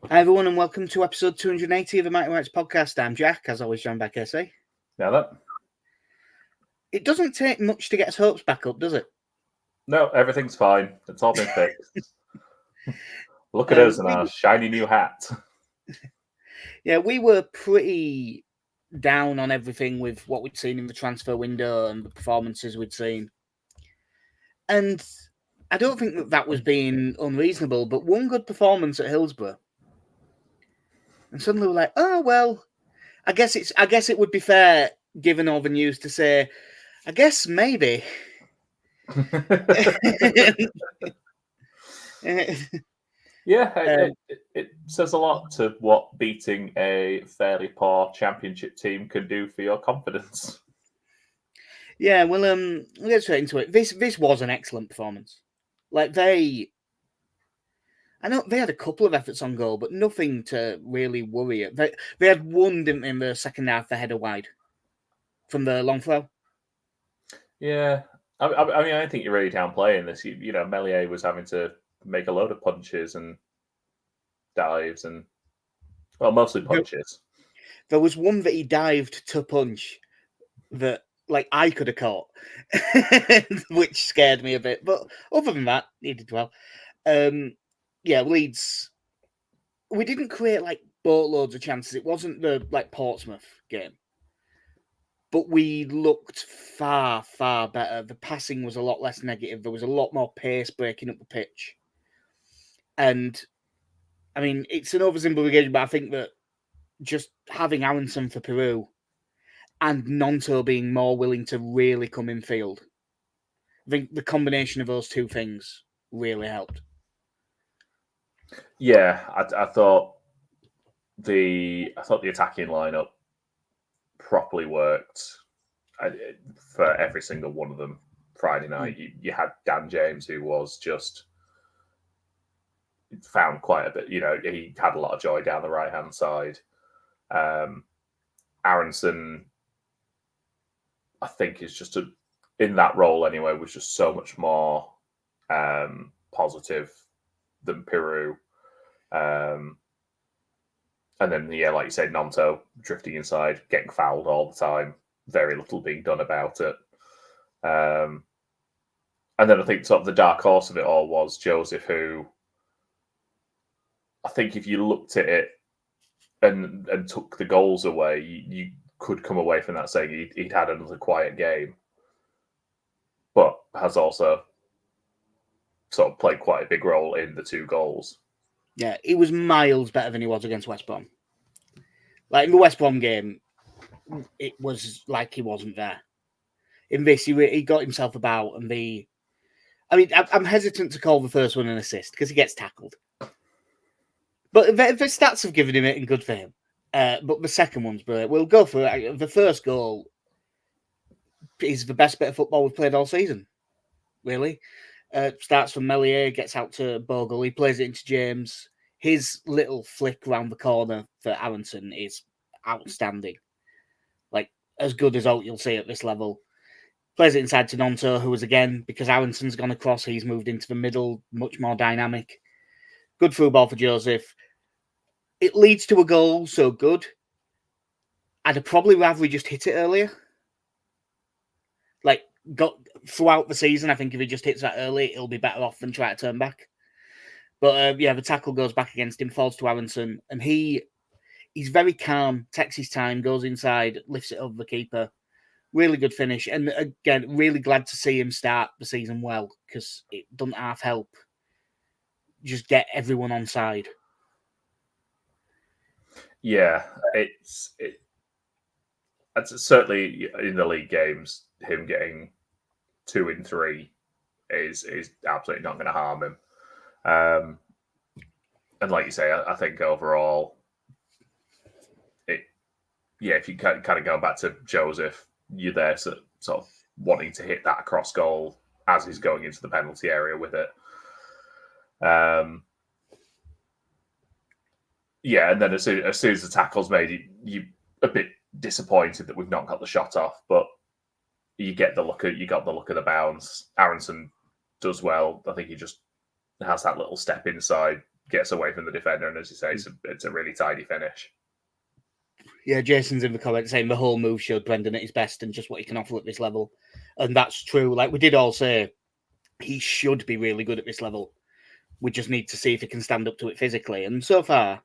Hi everyone and welcome to episode 280 of the Mighty Rights podcast. I'm Jack, as always joined by Casey. Now that It doesn't take much to get us hopes back up, does it? no, everything's fine. It's all been fixed. Look at us in our shiny new hat. Yeah, we were pretty down on everything with what we'd seen in the transfer window and the performances we'd seen. And I don't think that was being unreasonable, but one good performance at Hillsborough. And suddenly we're like, oh well, I guess it would be fair, given all the news, to say, I guess maybe. Yeah, it says a lot to what beating a fairly poor championship team can do for your confidence. Yeah, well, we'll get straight into it. This was an excellent performance. Like I know they had a couple of efforts on goal, but nothing to really worry it. They had one, didn't they, in the second half, the header wide from the long throw. Yeah, I mean, I think you're really downplaying this. You know, Melier was having to make a load of punches and dives, and well, mostly punches. There was one that he dived to punch that, like, I could have caught, which scared me a bit. But other than that, he did well. Yeah, Leeds. We didn't create like boatloads of chances. It wasn't the Portsmouth game. But we looked far, far better. The passing was a lot less negative. There was a lot more pace breaking up the pitch. And, I mean, it's an oversimplification, but I think that just having Aronson for Peru and Nonto being more willing to really come in field, I think the combination of those two things really helped. Yeah, I thought the attacking lineup properly worked for every single one of them. Friday night, you had Dan James, who was just found quite a bit. You know, he had a lot of joy down the right hand side. Aronson, I think, is just in that role anyway, was just so much more positive than Peru. And then, yeah, like you said, Nonto drifting inside, getting fouled all the time, very little being done about it. And then I think sort of the dark horse of it all was Joseph, who I think if you looked at it and took the goals away, you could come away from that saying he'd had another quiet game, but has also sort of played quite a big role in the two goals. Yeah, he was miles better than he was against West Brom. Like in the West Brom game, it was like he wasn't there. In this, he got himself about, and I'm hesitant to call the first one an assist because he gets tackled. But the stats have given him it, and good for him. But the second one's brilliant. We'll go for it. The first goal is the best bit of football we've played all season, really. Starts from Melier, gets out to Bogle, he plays it into James. His little flick round the corner for Aronson is outstanding. Like, as good as you'll see at this level. Plays it inside to Nonto, who was, again, because Aronson's gone across, he's moved into the middle, much more dynamic. Good through ball for Joseph. It leads to a goal, so good. I'd have probably rather we just hit it earlier. Like, got throughout the season, I think if he just hits that early, he'll be better off than try to turn back. But yeah, the tackle goes back against him, falls to Aronson, and he's very calm, takes his time, goes inside, lifts it over the keeper. Really good finish. And again, really glad to see him start the season well, because it doesn't half help just get everyone on side. Yeah, it's certainly in the league games, him getting 2 in 3 is absolutely not going to harm him. And like you say, I think overall, if you kind of go back to Joseph, you're there sort of wanting to hit that cross goal as he's going into the penalty area with it. Yeah, and then as soon as the tackle's made, you a bit disappointed that we've not got the shot off, but you got the look of the bounce. Aronson does well. I think he just has that little step inside, gets away from the defender, and as you say, it's a really tidy finish. Yeah, Jason's in the comments saying the whole move showed Brendan at his best and just what he can offer at this level. And that's true. Like we did all say, he should be really good at this level. We just need to see if he can stand up to it physically. And so far,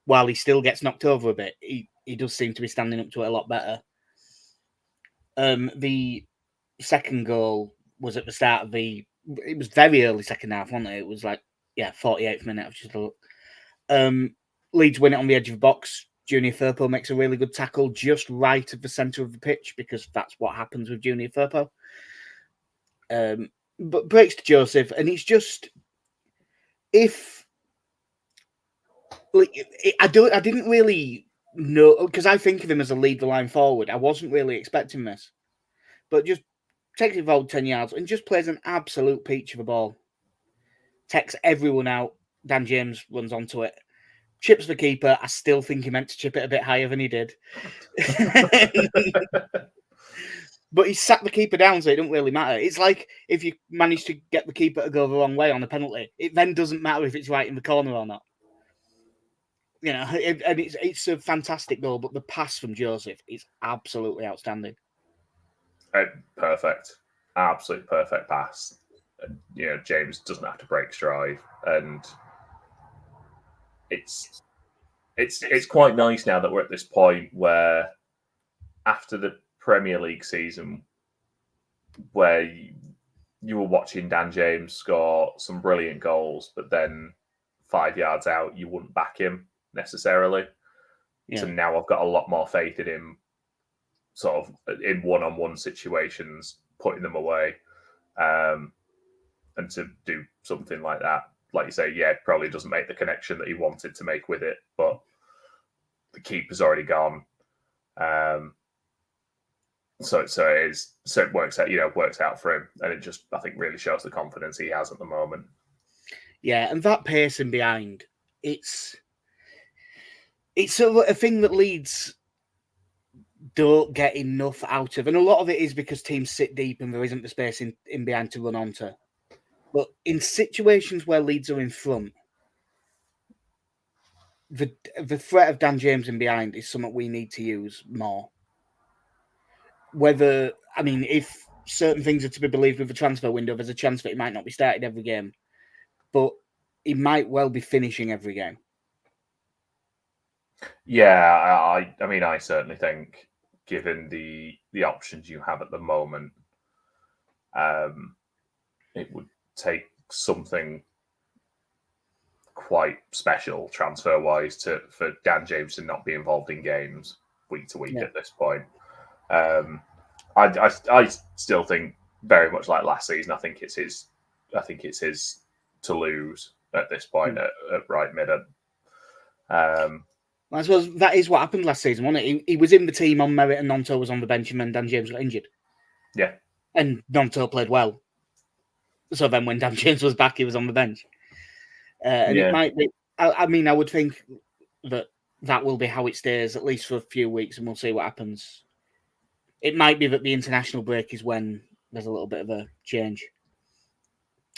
while he still gets knocked over a bit, he does seem to be standing up to it a lot better. The second goal was at the start of it was very early second half, wasn't it? It was like, 48th minute. I've just looked. Leeds win it on the edge of the box. Junior Firpo makes a really good tackle just right of the centre of the pitch because that's what happens with Junior Firpo. But breaks to Joseph, and it's just I didn't really know because I think of him as a lead the line forward. I wasn't really expecting this, but just takes it forward 10 yards and just plays an absolute peach of a ball. Takes everyone out. Dan James runs onto it. Chips the keeper. I still think he meant to chip it a bit higher than he did. But he sat the keeper down, so it don't really matter. It's like if you manage to get the keeper to go the wrong way on a penalty, it then doesn't matter if it's right in the corner or not. And it's a fantastic goal, but the pass from Joseph is absolutely outstanding. Perfect. Absolutely perfect pass. James doesn't have to break stride, and it's quite nice now that we're at this point where after the Premier League season where you were watching Dan James score some brilliant goals, but then 5 yards out, you wouldn't back him necessarily. Yeah. So now I've got a lot more faith in him sort of in one-on-one situations, putting them away. And to do something like that, like you say, it probably doesn't make the connection that he wanted to make with it, but the keeper's already gone. So it works out, works out for him, and it just, I think, really shows the confidence he has at the moment. Yeah, and that pacing behind, it's a thing that Leeds don't get enough out of, and a lot of it is because teams sit deep and there isn't the space in behind to run onto. But in situations where Leeds are in front, the threat of Dan James in behind is something we need to use more. If certain things are to be believed with the transfer window, there's a chance that he might not be started every game, but he might well be finishing every game. Yeah, I certainly think, given the options you have at the moment, it would take something quite special transfer-wise for Dan James to not be involved in games week to week at this point. I still think very much like last season. I think it's his to lose at this point at right mid. I suppose that is what happened last season, wasn't it? He was in the team on merit and Nonto was on the bench, and then Dan James got injured. Yeah. And Nonto played well. So then when Dan James was back, he was on the bench. It might be... I would think that will be how it stays, at least for a few weeks, and we'll see what happens. It might be that the international break is when there's a little bit of a change.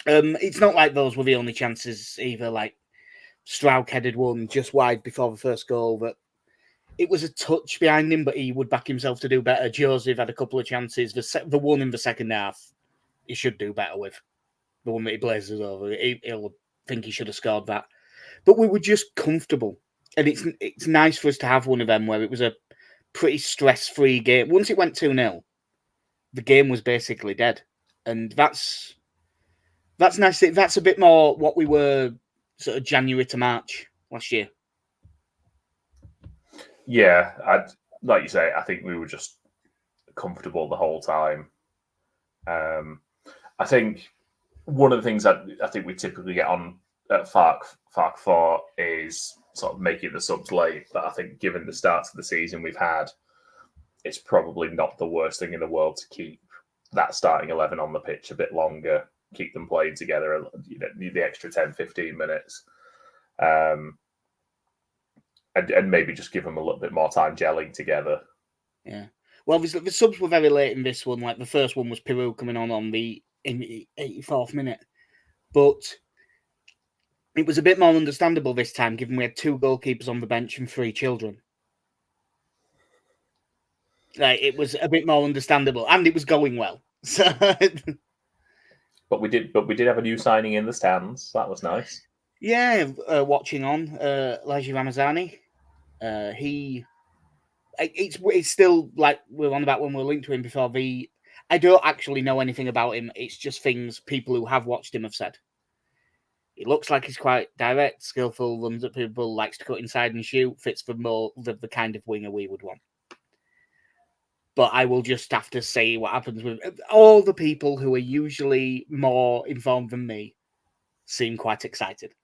It's not like those were the only chances either, like Strauch headed one just wide before the first goal that it was a touch behind him, but he would back himself to do better. Joseph had a couple of chances. The one in the second half, he should do better with. The one that he blazes over. He'll think he should have scored that. But we were just comfortable. And it's nice for us to have one of them where it was a pretty stress-free game. Once it went 2-0, the game was basically dead. And that's nice. That's a bit more what we were sort of January to March last year. Yeah, like you say, I think we were just comfortable the whole time. I think one of the things that I think we typically get on at Fark for is sort of making the subs late. But I think given the start of the season we've had, it's probably not the worst thing in the world to keep that starting 11 on the pitch a bit longer, keep them playing together, the extra 10, 15 minutes. And maybe just give them a little bit more time gelling together. Yeah. Well, obviously, the subs were very late in this one. Like the first one was Peru coming on the 84th minute. But It was a bit more understandable this time, given we had 2 goalkeepers on the bench and 3 children. Like, it was a bit more understandable, and it was going well. So, but we did have a new signing in the stands. That was nice. Yeah, watching on Largie Ramazani. It's still like we were on about when we were linked to him before. I don't actually know anything about him. It's just things people who have watched him have said. He looks like he's quite direct, skillful, runs at people, likes to cut inside and shoot, fits for more the kind of winger we would want. But I will just have to say what happens with all the people who are usually more informed than me seem quite excited.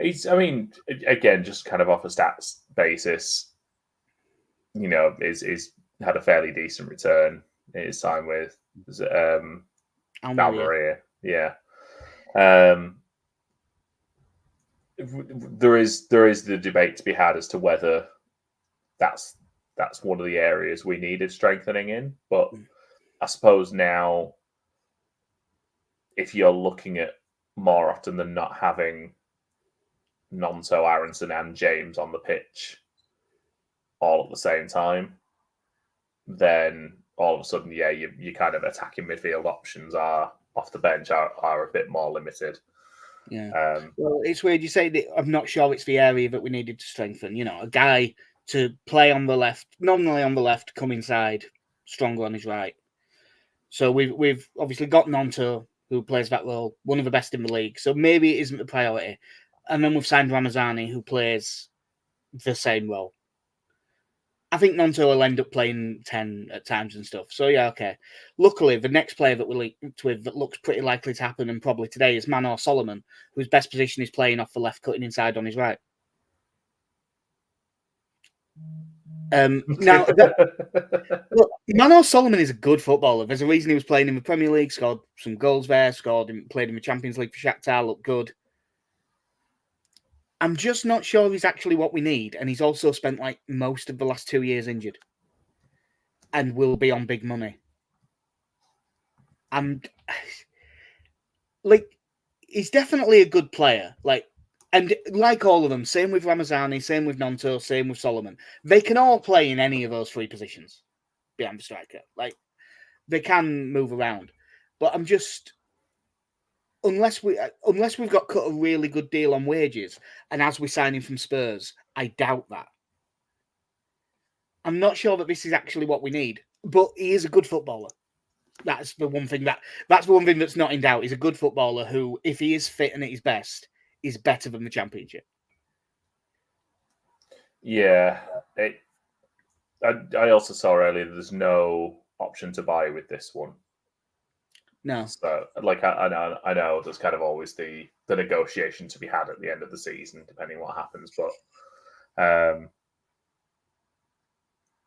Again, just kind of off a stats basis, is had a fairly decent return in his time with Almeria. Yeah. There is the debate to be had as to whether that's one of the areas we needed strengthening in. But I suppose now, if you're looking at more often than not having Nonto, Aronson, and James on the pitch all at the same time, then all of a sudden, you kind of attacking midfield options are off the bench are a bit more limited. Yeah. Well, it's weird you say that. I'm not sure it's the area that we needed to strengthen. A guy to play on the left, nominally on the left, come inside, stronger on his right. So we've obviously got Nonto, who plays that role, one of the best in the league. So maybe it isn't the priority. And then we've signed Ramazani, who plays the same role. I think Nonto will end up playing 10 at times and stuff. So, yeah, okay. Luckily, the next player that we're linked with that looks pretty likely to happen, and probably today, is Manor Solomon, whose best position is playing off the left, cutting inside on his right. Now, look, Manor Solomon is a good footballer. There's a reason he was playing in the Premier League, scored some goals there, played in the Champions League for Shakhtar, looked good. I'm just not sure he's actually what we need. And he's also spent like most of the last 2 years injured and will be on big money. And like, he's definitely a good player. And like all of them, same with Ramazani, same with Nonto, same with Solomon. They can all play in any of those 3 positions behind the striker. Like, they can move around. But I'm just... Unless we've got cut a really good deal on wages, and as we're signing from Spurs, I doubt that. I'm not sure that this is actually what we need, but he is a good footballer. That's the one thing that's not in doubt. He's a good footballer who, if he is fit and at his best, is better than the Championship. Yeah, I also saw earlier that there's no option to buy with this one. No. So, I know there's kind of always the negotiation to be had at the end of the season, depending what happens. But,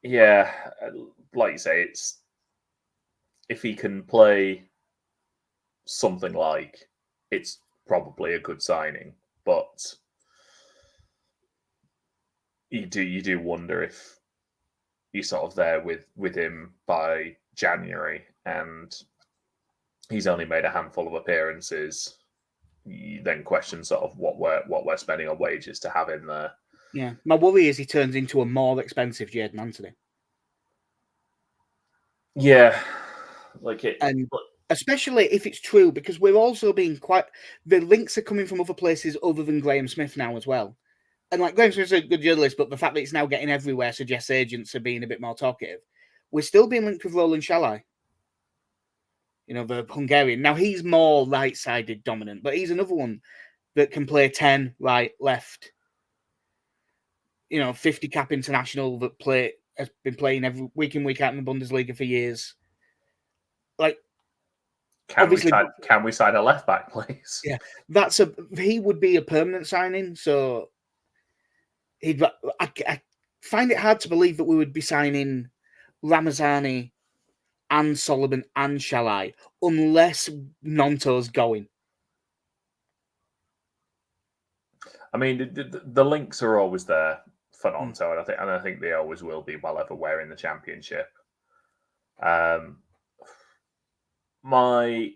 yeah, like you say, it's if he can play something like, it's probably a good signing. But you do wonder if you're sort of there with him by January and he's only made a handful of appearances. You then question sort of what we're spending on wages to have in there. Yeah, my worry is he turns into a more expensive Jadon Anthony. Yeah, and especially if it's true, because we're also being the links are coming from other places other than Graham Smith now as well. And like, Graham Smith's a good journalist, but the fact that it's now getting everywhere suggests agents are being a bit more talkative. We're still being linked with Roland Shalai. The Hungarian. Now, he's more right-sided dominant, but he's another one that can play 10, right, left. 50-cap international that has been playing every week in, week out in the Bundesliga for years. Like, can we sign a left back, please? Yeah, he would be a permanent signing. So I find it hard to believe that we would be signing Ramazani and Solomon and Shalai unless Nonto's going. I mean, the links are always there for Nonto, and I think they always will be while ever we're in the Championship. My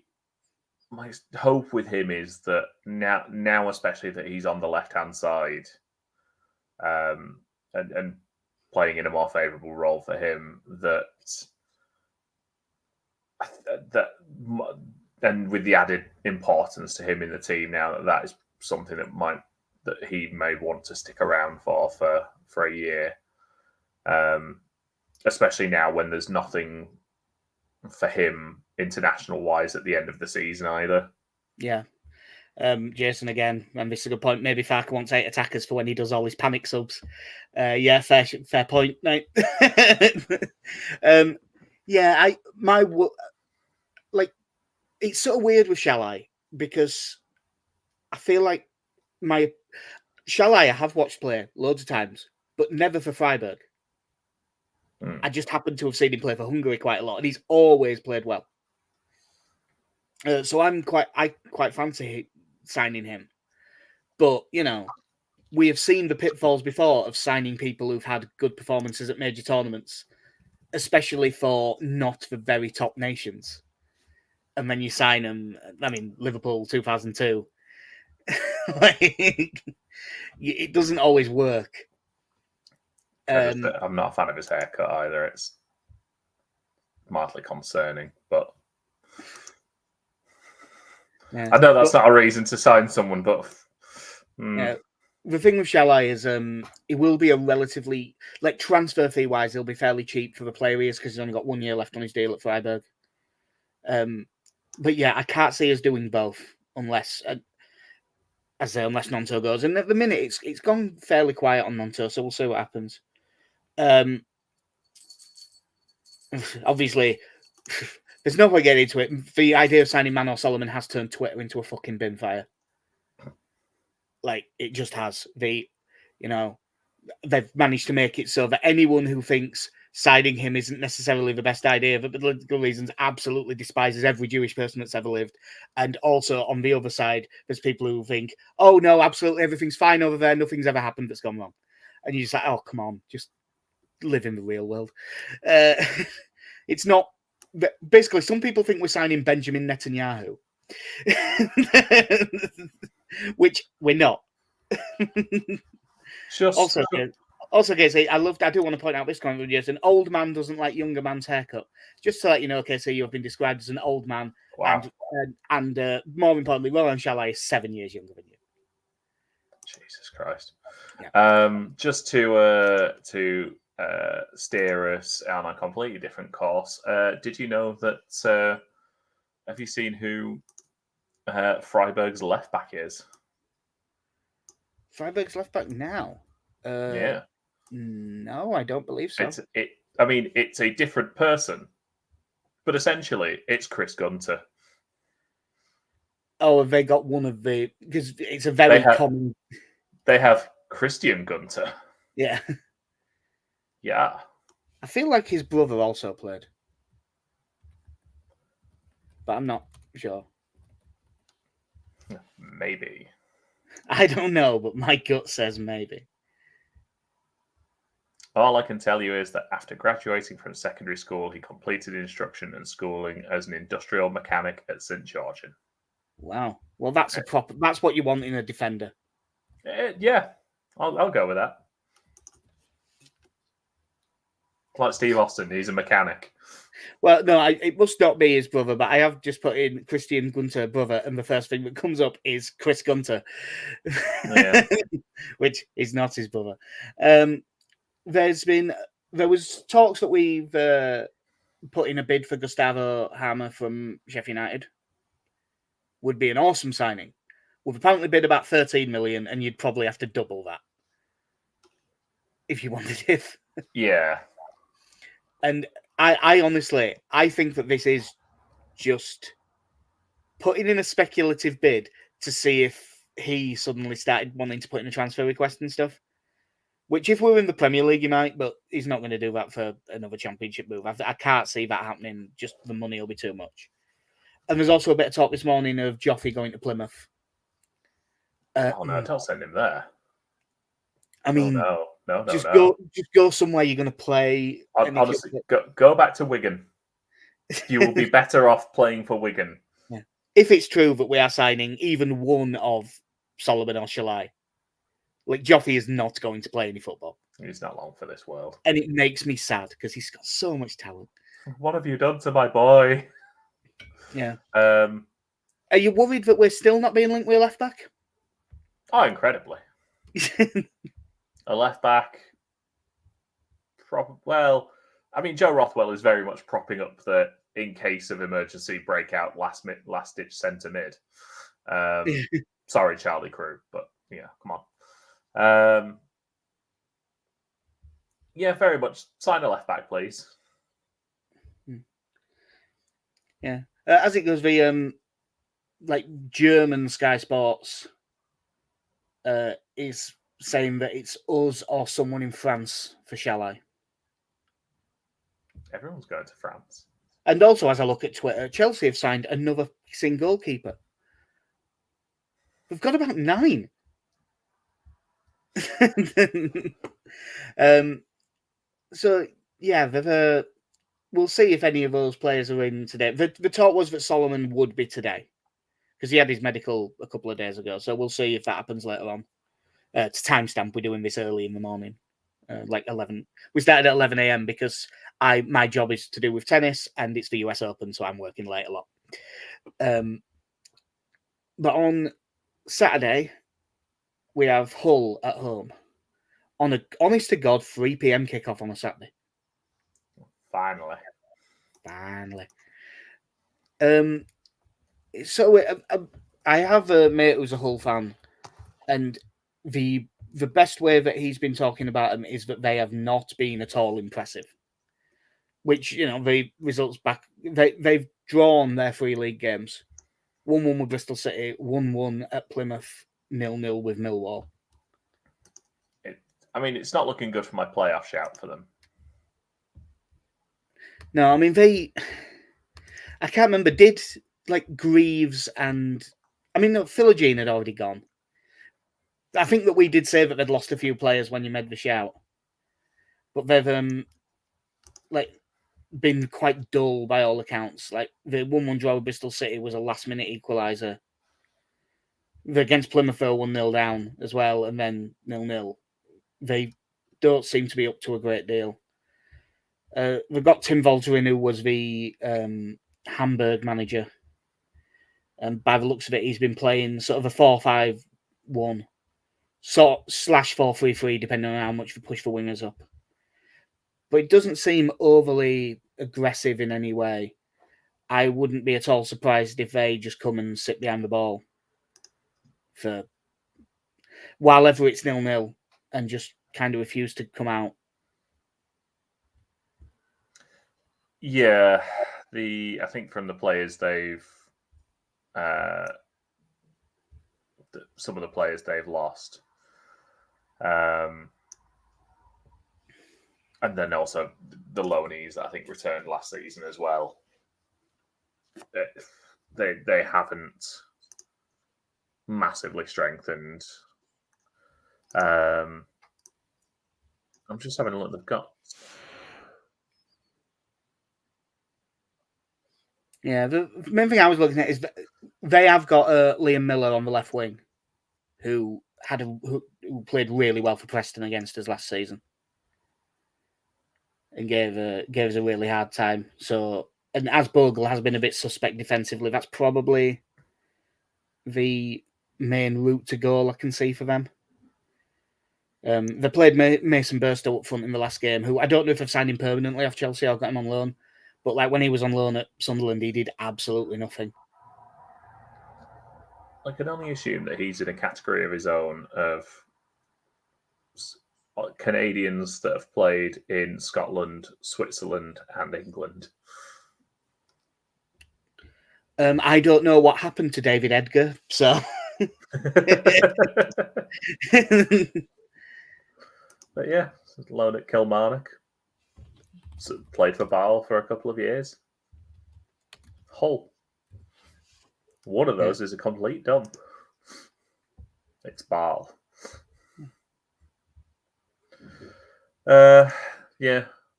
my hope with him is that now especially that he's on the left-hand side, and playing in a more favourable role for him, that and with the added importance to him in the team now, that is something that he may want to stick around for a year, especially now when there's nothing for him international wise at the end of the season either. Yeah. Jason again, and this is a good point. Maybe Farke wants 8 attackers for when he does all his panic subs. Yeah, fair point, mate. It's sort of weird with Shalai because I feel like Shalai I have watched play loads of times, but never for Freiburg. I just happen to have seen him play for Hungary quite a lot, and he's always played well. So I quite fancy signing him. But, we have seen the pitfalls before of signing people who've had good performances at major tournaments, especially for not the very top nations. And then you sign them, Liverpool 2002. It doesn't always work. I'm not a fan of his haircut either. It's mildly concerning, but yeah. I know that's not a reason to sign someone, but the thing with Shalai is it will be a relatively, transfer fee wise, he'll be fairly cheap for the player he is because he's only got 1 year left on his deal at Freiburg. But yeah, I can't see us doing both unless Nonto goes. And at the minute, it's gone fairly quiet on Nonto, so we'll see what happens. Obviously, there's no way getting into it. The idea of signing Manor Solomon has turned Twitter into a fucking bin fire. It just has. They've managed to make it so that anyone who thinks signing him isn't necessarily the best idea for political reasons absolutely despises every Jewish person that's ever lived. And also on the other side, there's people who think, oh no, absolutely everything's fine over there, nothing's ever happened that's gone wrong. And you're just like, oh, come on, just live in the real world. It's not... Basically, some people think we're signing Benjamin Netanyahu. Which we're not. Also, KC, I do want to point out this comment with you. An old man doesn't like younger man's haircut. Just to let you know, KC, you have been described as an old man. Wow. And more importantly, Roland Shalai is 7 years younger than you. Jesus Christ. Yeah. Just to steer us on a completely different course, did you know that... have you seen who Freiburg's left back is? Freiburg's left back now? Yeah. No, I don't believe so. It's a different person, but essentially it's Chris Gunter. Oh, have they got one of the... Because it's a very common... They have Christian Gunter. Yeah. Yeah. I feel like his brother also played. But I'm not sure. Maybe. I don't know, but my gut says maybe. All I can tell you is that after graduating from secondary school, he completed instruction and schooling as an industrial mechanic at St. Georgian. Wow. Well, that's that's what you want in a defender. Yeah, I'll go with that. Like Steve Austin, he's a mechanic. Well, no, it must not be his brother, but I have just put in Christian Gunter brother, and the first thing that comes up is Chris Gunter, which is not his brother. There was talks that we've put in a bid for Gustavo Hammer from Sheffield United. Would be an awesome signing. We've apparently bid about 13 million, and you'd probably have to double that if you wanted it. Yeah. And I honestly, I think that this is just putting in a speculative bid to see if he suddenly started wanting to put in a transfer request and stuff. Which, if we're in the Premier League, he might, but he's not going to do that for another Championship move. I can't see that happening. Just the money will be too much. And there's also a bit of talk this morning of Joffrey going to Plymouth. Oh no! Don't send him there. I mean, no. Just go somewhere you're going to play. Honestly, go back to Wigan. You will be better off playing for Wigan. Yeah. if it's true that we are signing even one of Solomon or Shalai, like Joffrey is not going to play any football. He's not long for this world. And it makes me sad because he's got so much talent. What have you done to my boy? Yeah. Are you worried that we're still not being linked with a left back? Oh, incredibly. A left back. Well, I mean, Joe Rothwell is very much propping up the in case of emergency breakout last ditch centre mid. Sorry, Charlie Crew, but yeah, come on. Yeah, very much. Sign a left back, please. Yeah, as it goes, the like German Sky Sports is saying that it's us or someone in France for Shalai. Everyone's going to France. And also, as I look at Twitter, Chelsea have signed another fixing goalkeeper. We've got about 9. So yeah, we'll see if any of those players are in today. The talk was that Solomon would be today because he had his medical a couple of days ago. So we'll see if that happens later on. To timestamp, we're doing this early in the morning, like 11. We started at 11 a.m. because my job is to do with tennis and it's the US Open, so I'm working late a lot. But on Saturday, we have Hull at home on a honest to God 3 p.m. kickoff on a Saturday. Finally. So I have a mate who's a Hull fan, and the best way that he's been talking about them is that they have not been at all impressive. Which, the results back, they've drawn their 3 league games. 1-1 with Bristol City, 1-1 at Plymouth, 0-0 with Millwall. It's not looking good for my playoff shout for them. No, I mean, I can't remember, did, Greaves and... I mean, no, Philogene had already gone. I think that we did say that they'd lost a few players when you made the shout. But they've, been quite dull by all accounts. Like, the 1-1 draw with Bristol City was a last-minute equaliser. Against Plymouth, they were 1-0 down as well, and then 0-0. They don't seem to be up to a great deal. They've got Tim Volterin, who was the Hamburg manager. And by the looks of it, he's been playing sort of a 4-5-1, /4-3-3, depending on how much they push the wingers up. But it doesn't seem overly aggressive in any way. I wouldn't be at all surprised if they just come and sit behind the ball while ever it's 0-0 and just kind of refuse to come out. Yeah, I think from the players some of the players they've lost, and then also the loanees that I think returned last season as well. They haven't massively strengthened. I'm just having a look. They've got. Yeah, the main thing I was looking at is they have got Liam Miller on the left wing, who played really well for Preston against us last season, and gave us a really hard time. So, and as Bogle has been a bit suspect defensively, that's probably the main route to goal I can see for them. They played Mason Burstow up front in the last game, who I don't know if they've signed him permanently off Chelsea or got him on loan. But when he was on loan at Sunderland, he did absolutely nothing. I can only assume that he's in a category of his own of Canadians that have played in Scotland, Switzerland, and England. I don't know what happened to David Edgar, so. But yeah, loan at Kilmarnock. So played for Basel for a couple of years. Hull. One of those is a complete dump. It's Basel. Yeah,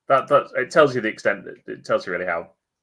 that it tells you the extent. It tells you really how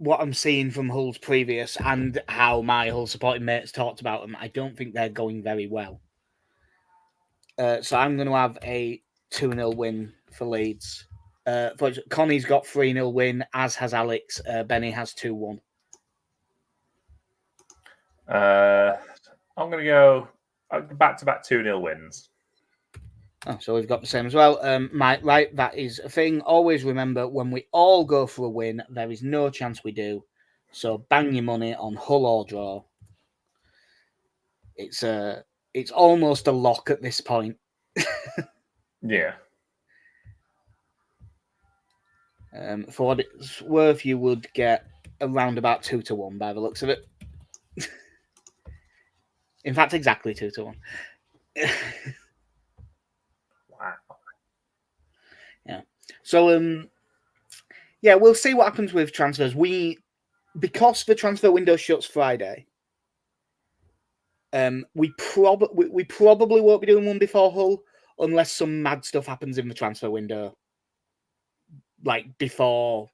what I'm seeing from Hull's previous and how my Hull supporting mates talked about them, I don't think they're going very well. So I'm going to have a 2-0 win for Leeds. Connie's got 3-0 win, as has Alex. Benny has 2-1. I'm going to go back-to-back 2-0 wins. Oh, so we've got the same as well. Right, that is a thing. Always remember, when we all go for a win, there is no chance we do. So bang your money on Hull or draw. It's almost a lock at this point. Yeah. For what it's worth, you would get around about 2-1 by the looks of it. In fact, exactly 2-1. Wow. Yeah. So, yeah, we'll see what happens with transfers. Because the transfer window shuts Friday, we probably won't be doing one before Hull unless some mad stuff happens in the transfer window, like before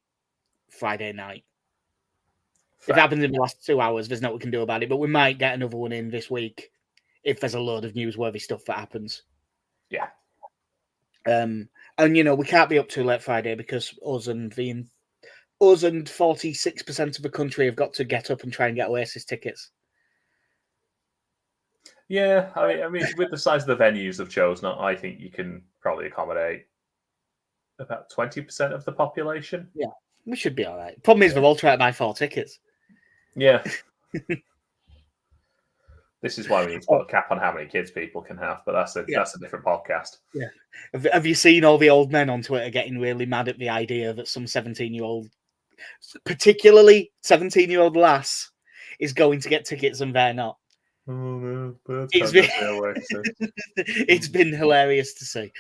Friday night. Fair. If it happens in the last 2 hours, there's nothing we can do about it. But we might get another one in this week if there's a load of newsworthy stuff that happens. Yeah. And we can't be up too late Friday because us and 46% of the country have got to get up and try and get Oasis tickets. Yeah, I mean, with the size of the venues they've chosen, I think you can probably accommodate about 20% of the population. Yeah, we should be all right. Problem is, they're all trying to buy 4 tickets. Yeah. This is why we need to put a cap on how many kids people can have, but that's a different podcast. Yeah. Have you seen all the old men on Twitter getting really mad at the idea that some 17-year-old, particularly 17-year-old lass, is going to get tickets and they're not? Oh no, but it's been hilarious to see.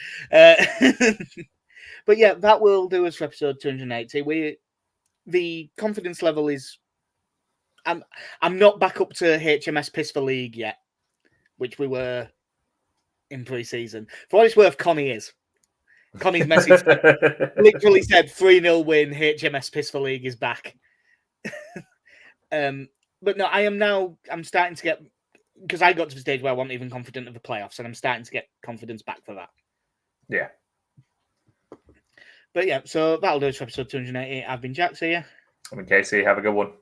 But yeah, that will do us for episode 280. The confidence level is. I'm not back up to HMS Piss for League yet, which we were in pre-season. For what it's worth, Connie is. Connie's message literally said 3-0 win, HMS Piss for League is back. But no, I'm starting to get, because I got to the stage where I wasn't even confident of the playoffs, and I'm starting to get confidence back for that. Yeah. But yeah, so that'll do us for episode 280. I've been Jack, see ya. I'm in Casey, have a good one.